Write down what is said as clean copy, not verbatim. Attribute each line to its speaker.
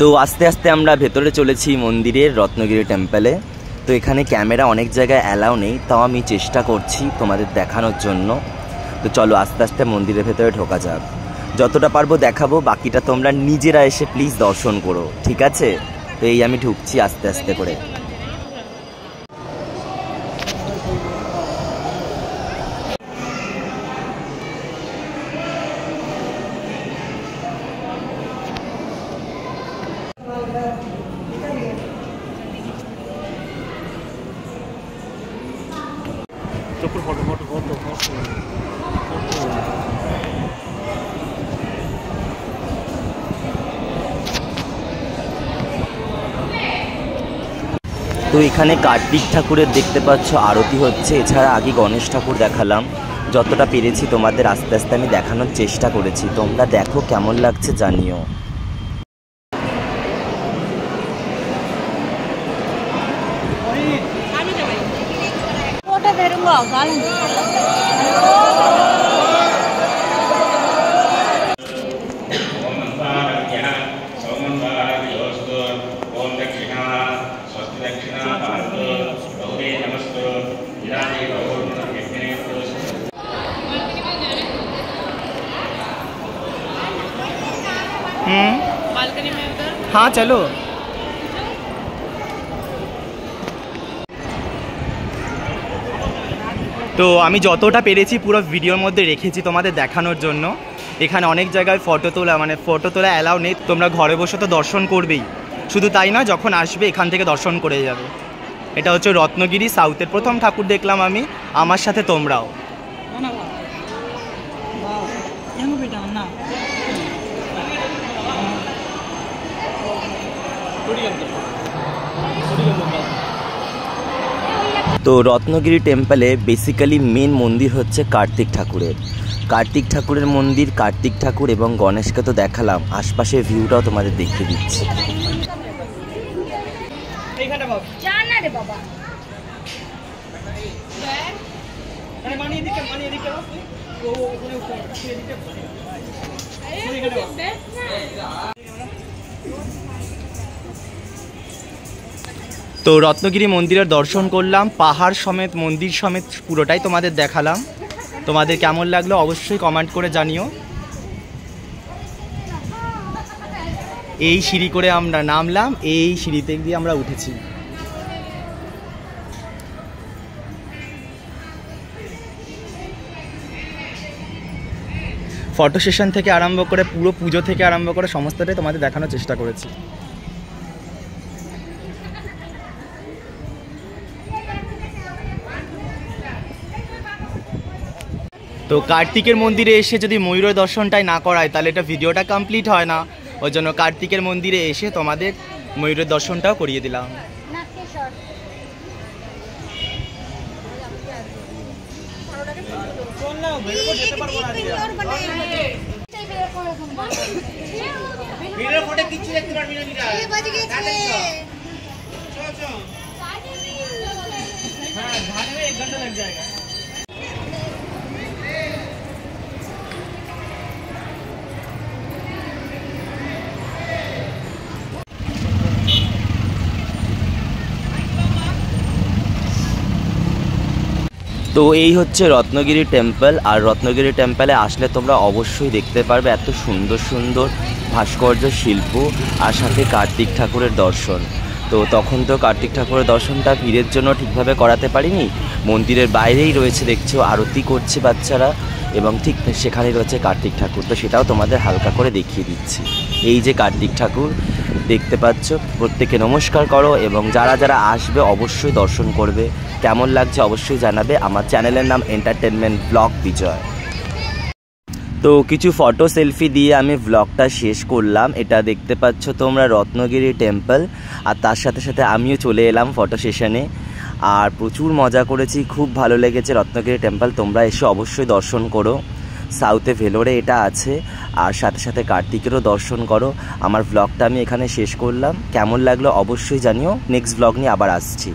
Speaker 1: তো আস্তে আস্তে আমরা ভেতরে চলেছি মন্দিরের রত্নগিরি টেম্পলে। তো এখানে ক্যামেরা অনেক জায়গায় অ্যালাউ নেই, তাও আমি চেষ্টা করছি তোমাদের দেখানোর জন্য। তো চলো আস্তে আস্তে মন্দিরের ভেতরে ঢোকা যাক, যতটা পারবো দেখাবো, বাকিটা তোমরা নিজেরা এসে প্লিজ দর্শন করো, ঠিক আছে? তো এই আমি ঢুকছি আস্তে আস্তে করে। তো এখানে কার্তিক ঠাকুরের দেখতে পাচ্ছ আরতি হচ্ছে, এছাড়া আগে গণেশ ঠাকুর দেখালাম। যতটা পেরেছি তোমাদের আস্তে আস্তে আমি দেখানোর চেষ্টা করেছি, তোমরা দেখো কেমন লাগছে জানিও।
Speaker 2: बालकनी में उधर।
Speaker 3: हाँ चलो। তো আমি যতটা পেরেছি পুরো ভিডিওর মধ্যে রেখেছি তোমাদের দেখানোর জন্য। এখানে অনেক জায়গায় ফটো তোলা অ্যালাউ নেই, তোমরা ঘরে বসে তো দর্শন করবেই, শুধু তাই না যখন আসবে এখান থেকে দর্শন করে যাবে। এটা হচ্ছে রত্নগিরি সাউথের প্রথম ঠাকুর দেখলাম আমি, আমার সাথে তোমরাও।
Speaker 1: তো রত্নগিরি টেম্পলে বেসিক্যালি মেন মন্দির হচ্ছে কার্তিক ঠাকুরের। কার্তিক ঠাকুরের মন্দির, কার্তিক ঠাকুর এবং গণেশকে তো দেখালাম, আশপাশের ভিউটাও তোমাদের দেখিয়ে দিচ্ছি।
Speaker 3: তো রত্নগিরি মন্দিরের দর্শন করলাম, পাহাড় সমেত মন্দির সমেত পুরোটাই তোমাদের দেখালাম। তোমাদের কেমন লাগলো অবশ্যই কমেন্ট করে জানিও। এই সিঁড়ি করে আমরা নামলাম, এই সিঁড়িতে দিয়ে আমরা উঠেছি। ফটো সেশন থেকে আরম্ভ করে পুরো পুজো থেকে আরম্ভ করে সমস্তটাই তোমাদের দেখানোর চেষ্টা করেছি। তো কার্তিকের মন্দিরে এসে যদি ময়ূরের দর্শনটাই না করায় তাহলে এটা ভিডিওটা কমপ্লিট হয় না, ওই জন্য কার্তিকের মন্দিরে এসে তোমাদের ময়ূরের দর্শনটাও করিয়ে দিলাম।
Speaker 1: তো এই হচ্ছে রত্নগিরি টেম্পল, আর রত্নগিরি টেম্পলে আসলে তোমরা অবশ্যই দেখতে পারবে এত সুন্দর সুন্দর ভাস্কর্য শিল্প, আর সাথে কার্তিক ঠাকুরের দর্শন। তো তখন তো কার্তিক ঠাকুরের দর্শনটা ভিড়ের জন্য ঠিকভাবে করাতে পারিনি, মন্দিরের বাইরেই রয়েছে দেখছো আরতি করছে বাচ্চারা, এবং ঠিক সেখানেই রয়েছে কার্তিক ঠাকুর। তো সেটাও তোমাদের হালকা করে দেখিয়ে দিচ্ছি। এই যে কার্তিক ঠাকুর দেখতে পাচ্ছ, প্রত্যেকে নমস্কার করো, এবং যারা যারা আসবে অবশ্যই দর্শন করবে। কেমন লাগছে অবশ্যই জানাবে। আমার চ্যানেলের নাম এন্টারটেনমেন্ট ব্লগ বিজয়। তো কিছু ফটো সেলফি দিয়ে আমি ব্লগটা শেষ করলাম। এটা দেখতে পাচ্ছ তোমরা রত্নগিরি টেম্পল, আর তার সাথে সাথে আমিও চলে এলাম ফটো সেশনে, আর প্রচুর মজা করেছি, খুব ভালো লেগেছে রত্নগিরি টেম্পল। তোমরা এসে অবশ্যই দর্শন করো, সাউথে ভেলোরে এটা আছে, আর সাথে সাথে কার্তিকেরও দর্শন করো। আমার ব্লগটা আমি এখানে শেষ করলাম, কেমন লাগলো অবশ্যই জানিও। নেক্সট ব্লগ নিয়ে আবার আসছি।